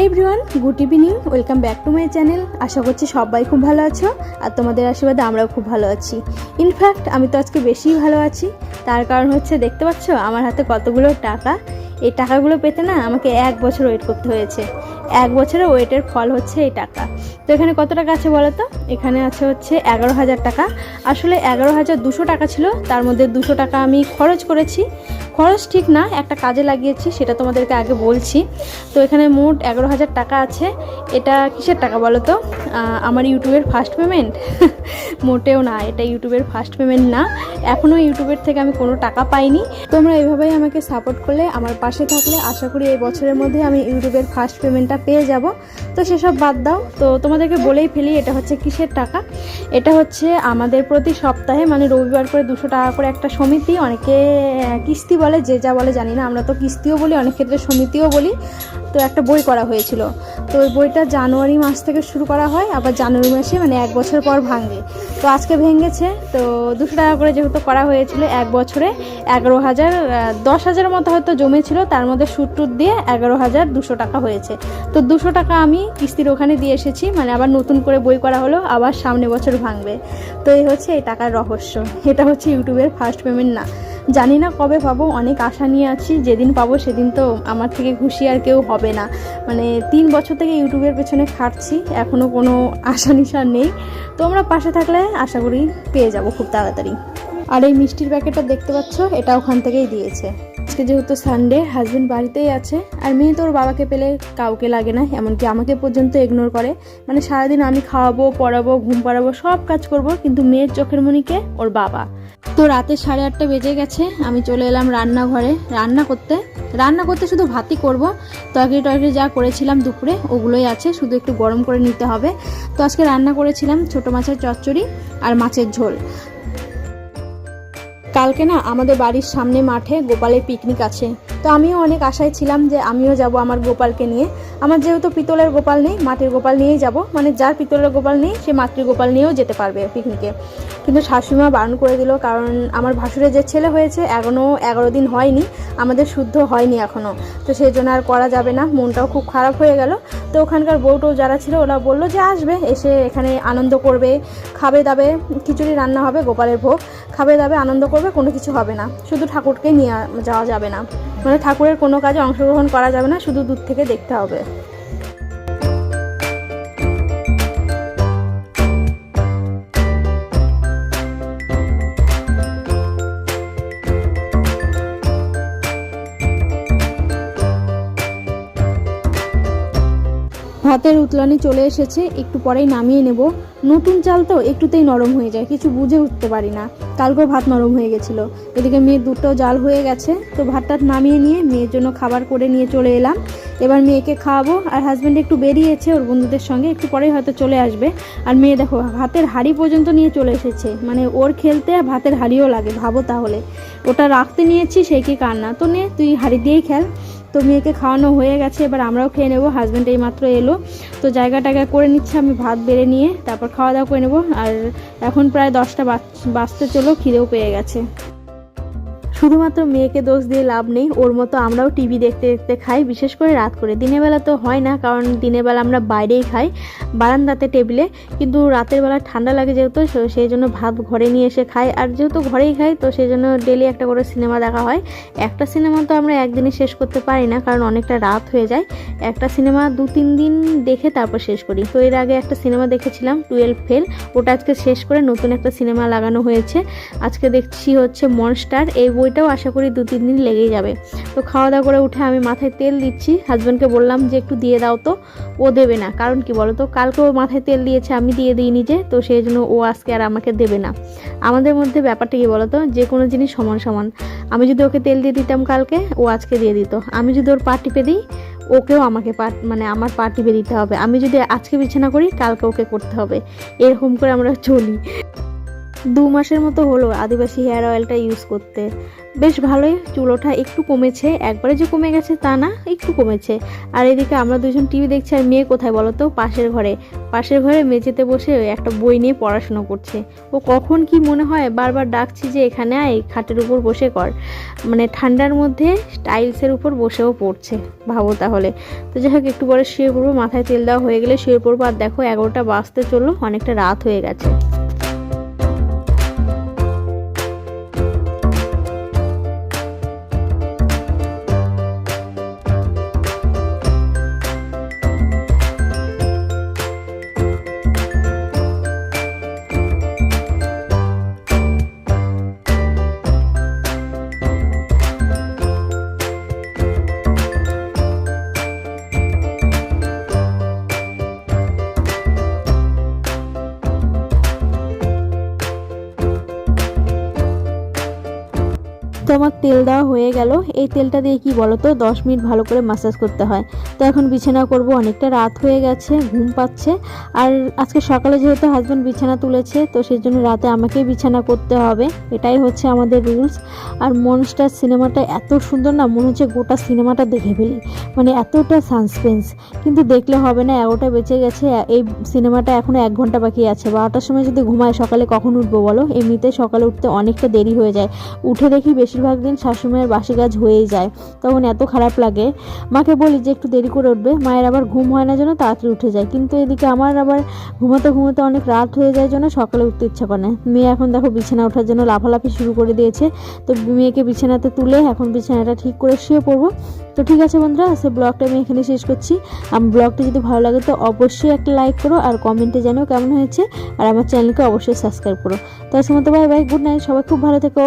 Everyone, good evening, welcome back to my channel. আশা করছি সবাই খুব ভালো আছো আর তোমাদের আশীর্বাদে আমরাও খুব ভালো আছি। ইনফ্যাক্ট আমি তো আজকে বেশিই ভালো আছি। তার কারণ হচ্ছে দেখতে পাচ্ছ আমার হাতে কতগুলো টাকা। এই টাকাগুলো পেতে না আমাকে 1 বছর ওয়েট করতে হয়েছে। 1 বছরের ওয়েটের ফল হচ্ছে এই টাকা। তো এখানে কত টাকা আছে বলো তো? এখানে আছে হচ্ছে 11,000 টাকা। আসলে 11,200 টাকা ছিল, তার মধ্যে 200 টাকা আমি খরচ করেছি। খরচ ঠিক না, একটা কাজে লাগিয়েছি, সেটা তোমাদেরকে আগে বলছি। তো এখানে মোট 11,000 টাকা আছে। এটা কিসের টাকা বলো তো? আমার ইউটিউবের ফার্স্ট পেমেন্ট? মোটেও না, এটা ইউটিউবের ফার্স্ট পেমেন্ট না। এখনও ইউটিউবের থেকে আমি কোনো টাকা পাইনি। তোমরা এভাবেই আমাকে সাপোর্ট করলে, আমার পাশে থাকলে আশা করি এই বছরের মধ্যে আমি ইউটিউবের ফার্স্ট পেমেন্টটা পেয়ে যাব। তো সেসব বাদ দাও, তো তোমাদেরকে বলেই ফেলি এটা হচ্ছে কিসের টাকা। এটা হচ্ছে আমাদের প্রতি সপ্তাহে মানে রবিবার করে 200 টাকা করে একটা সমিতি, অনেকে কিস্তি বলে, যে যা বলে জানি না, আমরা তো কিস্তিও বলি, অনেক ক্ষেত্রে সমিতিও বলি। তো একটা বই করা হয়েছিল। তো ওই বইটা জানুয়ারি মাস থেকে শুরু করা হয়, আবার জানুয়ারি মাসে মানে 1 বছর পর ভাঙে। তো আজকে ভেঙেছে। তো 200 টাকা করে যেহেতু করা হয়েছিল, 1 বছরে 11,000, 10,000 মতো হয়তো জমেছিল, তার মধ্যে সুদ টুদ দিয়ে 11,200 টাকা হয়েছে। তো 200 টাকা আমি কিস্তির ওখানে দিয়ে এসেছি, মানে আবার নতুন করে বই করা হলো, আবার সামনে বছর ভাঙবে। তো এই হচ্ছে এই টাকার রহস্য। এটা হচ্ছে ইউটিউবের ফার্স্ট পেমেন্ট না। জানি না কবে পাবো, অনেক আশা নিয়ে আছি। যেদিন পাবো সেদিন তো আমার থেকে খুশি আর কেউ হবে না। মানে 3 বছর থেকে ইউটিউবের পেছনে খাটছি, এখনও কোনো আশা নিশা নেই। তোমরা পাশে থাকলে আশা করি পেয়ে যাব খুব তাড়াতাড়ি। আর এই মিষ্টির প্যাকেটটা দেখতে পাচ্ছ, এটা ওখান থেকেই দিয়েছে। আজকে যেহেতু সানডে, হাজব্যান্ড বাড়িতেই আছে, আর মেয়ে তোর বাবাকে পেলে কাউকে লাগে না, এমনকি আমাকে পর্যন্ত ইগনোর করে। মানে সারাদিন আমি খাওয়াবো, পড়াবো, ঘুম পাড়াবো, সব কাজ করব, কিন্তু মেয়ের চোখের মণিকে ওর বাবা। তো রাতে 8:30 বেজে গেছে, আমি চলে এলাম রান্নাঘরে রান্না করতে শুধু ভাতই করব। তরকারি যা করেছিলাম দুপুরে ওগুলোই আছে, শুধু একটু গরম করে নিতে হবে। তো আজকে রান্না করেছিলাম ছোট মাছের চচ্চড়ি আর মাছের ঝোল। কালকে না আমাদের বাড়ির সামনে মাঠে গোপালের পিকনিক আছে। তো আমিও অনেক আশায় ছিলাম যে আমিও যাব আমার গোপালকে নিয়ে। আমার যেহেতু পিতলের গোপাল নেই, মাটির গোপাল নিয়েই যাব। মানে যার পিতলের গোপাল নেই সে মাটির গোপাল নিয়েও যেতে পারবে পিকনিকে। কিন্তু শাশুড়িমা বারণ করে দিল, কারণ আমার ভাসুরের যে ছেলে হয়েছে এখনও 11 দিন হয়নি, আমাদের শুদ্ধ হয়নি এখনও। তো সেই জন্য আর করা যাবে না, মনটাও খুব খারাপ হয়ে গেল। তো ওখানকার বউটাও যারা ছিল ওরা বললো যে আসবে, এসে এখানে আনন্দ করবে, খাবে দাবে, খিচুড়ি রান্না হবে, গোপালের ভোগ খাবে দাবে, আনন্দ করবে, কোনো কিছু হবে না। শুধু ঠাকুরকে নিয়ে যাওয়া যাবে না, মানে ঠাকুরের কোনো কাজে অংশগ্রহণ করা যাবে না, শুধু দূর থেকে দেখতে হবে। ভাতের উতলানি চলে এসেছে, একটু পরেই নামিয়ে নেব। নতুন চাল তো একটুতেই নরম হয়ে যায়, কিছু বুঝে উঠতে পারি না। কালকেও ভাত নরম হয়ে গেছিলো। এদিকে মেয়ের দুধটাও জাল হয়ে গেছে। তো ভাতটা নামিয়ে নিয়ে মেয়ের জন্য খাবার করে নিয়ে চলে এলাম। এবার মেয়েকে খাওয়াবো, আর হাজব্যান্ড একটু বেরিয়েছে ওর বন্ধুদের সঙ্গে, একটু পরেই হয়তো চলে আসবে। আর মেয়ে দেখো ভাতের হাঁড়ি পর্যন্ত নিয়ে চলে এসেছে, মানে ওর খেলতে ভাতের হাঁড়িও লাগে, ভাবো তাহলে। ওটা রাখতে নিয়েছি সেই কি কান্না। তো নে তুই হাঁড়ি দিয়েই খেল। তো মেয়েকে খাওয়ানো হয়ে গেছে, এবার আমরাও খেয়ে নেবো। হাজব্যান্ড এই মাত্র এলো, তো জায়গা করে নিচ্ছে, আমি ভাত বেড়ে নিয়ে তারপর খাওয়া দাওয়া করে নেবো। আর এখন প্রায় 10টা বাজতে চলো, খিদেও পেয়ে গেছে। শুধুমাত্র মেয়েকে দোষ দিয়ে লাভ নেই, ওর মতো আমরাও টিভি দেখতে দেখতে খাই, বিশেষ করে রাত করে। দিনের বেলা তো হয় না, কারণ দিনের বেলা আমরা বাইরেই খাই, বারান্দাতে টেবিলে। কিন্তু রাতের বেলা ঠান্ডা লাগে যেহেতু, সেই জন্য ভাত ঘরে নিয়ে এসে খাই। আর যেহেতু ঘরেই খাই তো সেই জন্য ডেলি একটা করে সিনেমা দেখা হয়। একটা সিনেমা তো আমরা একদিনে শেষ করতে পারি না, কারণ অনেকটা রাত হয়ে যায়। একটা সিনেমা 2-3 দিন দেখে তারপর শেষ করি। তো এর আগে একটা সিনেমা দেখেছিলাম 12 ফেল, ওটা আজকে শেষ করে নতুন একটা সিনেমা লাগানো হয়েছে। আজকে দেখছি হচ্ছে মনস্টার। এই বইটাও আশা করি 2-3 দিন লেগেই যাবে। তো খাওয়া দাওয়া করে উঠে আমি মাথায় তেল দিচ্ছি। হাজব্যান্ডকে বললাম যে একটু দিয়ে দাও, তো ও দেবে না। কারণ কি বলো তো, কালকে ও মাথায় তেল দিয়েছে, আমি দিয়ে দিই নিজে, তো সেই জন্য ও আজকে আর আমাকে দেবে না। আমাদের মধ্যে ব্যাপারটা কি বলো তো, যে কোনো জিনিস সমান সমান। আমি যদি ওকে তেল দিয়ে দিতাম কালকে, ও আজকে দিয়ে দিত। আমি যদি ওর পা টিপে দিই, ওকেও আমাকে মানে আমার পা টিপে দিতে হবে। আমি যদি আজকে বিছানা করি, কালকে ওকে করতে হবে। এরকম করে আমরা চলি। 2 মাসের মতো হলো আদিবাসী হেয়ার অয়েলটা ইউজ করতে। বেশ ভালোই চুল ওঠা একটু কমেছে, একবারে যে কমে গেছে তা না, একটু কমেছে। আর এদিকে আমরা দুজন টিভি দেখছি, আর মেয়ে কোথায় বলো তো? পাশের ঘরে মেঝেতে বসে একটা বই নিয়ে পড়াশোনা করছে। ও কখন কি মনে হয় বারবার ডাকছি যে এখানে আয়, খাটের উপর বসে কর। মানে ঠান্ডার মধ্যে টাইলসের উপর বসেও পড়ছে, ভাবো তাহলে। তো যাই হোক, একটু পরে শুয়ে পড়বো, মাথায় তেল দেওয়া হয়ে গেলে শুয়ে পড়বো। আর দেখো 11টা বাজতে চললো, অনেকটা রাত হয়ে গেছে। তো আমার তেল দেওয়া হয়ে গেল। এই তেলটা দিয়ে কি বলো তো, 10 মিনিট ভালো করে ম্যাসাজ করতে হয়। তো এখন বিছানা করব, অনেকটা রাত হয়ে গেছে, ঘুম পাচ্ছে। আর আজকে সকালে যেহেতু হাজব্যান্ড বিছানা তুলেছে, তো সেই জন্য রাতে আমাকেই বিছানা করতে হবে, এটাই হচ্ছে আমাদের রুলস। আর মনস্টার সিনেমাটা এত সুন্দর না, মনে হচ্ছে গোটা সিনেমাটা দেখে ফেলি, মানে এতটা সাসপেন্স। কিন্তু দেখলে হবে না, 11টা বেঁচে গেছে, এই সিনেমাটা এখনো 1 ঘন্টা বাকি আছে। 12টার সময় যদি ঘুমায় সকালে কখন উঠবো বলো? এমনিতে সকালে উঠতে অনেকটা দেরি হয়ে যায়। উঠে দেখি বেশিরভাগ দিন শাশুড়িমায়ের বাসি কাজ হয়েই যায়, তখন এত খারাপ লাগে। মাকে বলি যে একটু দেরি করে উঠবে, মায়ের আবার ঘুম হয় না জন্য তাড়াতাড়ি উঠে যায়। কিন্তু এদিকে আমার আবার ঘুমাতে ঘুমাতে অনেক রাত হয়ে যায় জন্য সকালে উঠতে ইচ্ছা করে না। মেয়ে এখন দেখো বিছানা ওঠার জন্য লাফালাফি শুরু করে দিয়েছে। তো মেয়েকে বিছানাতে তুলে এখন বিছানাটা ঠিক করে শুয়ে পড়বো। তো ঠিক আছে বন্ধুরা, আজকে ব্লগটা আমি এখানে শেষ করছি। আমার ব্লগটা যদি ভালো লাগে তো অবশ্যই একটা লাইক করো, আর কমেন্টে জানিও কেমন হয়েছে, আর আমার চ্যানেলকে অবশ্যই সাবস্ক্রাইব করো। তো আজকের মতো বাই বাই, গুড নাইট, সবাই খুব ভালো থেকো।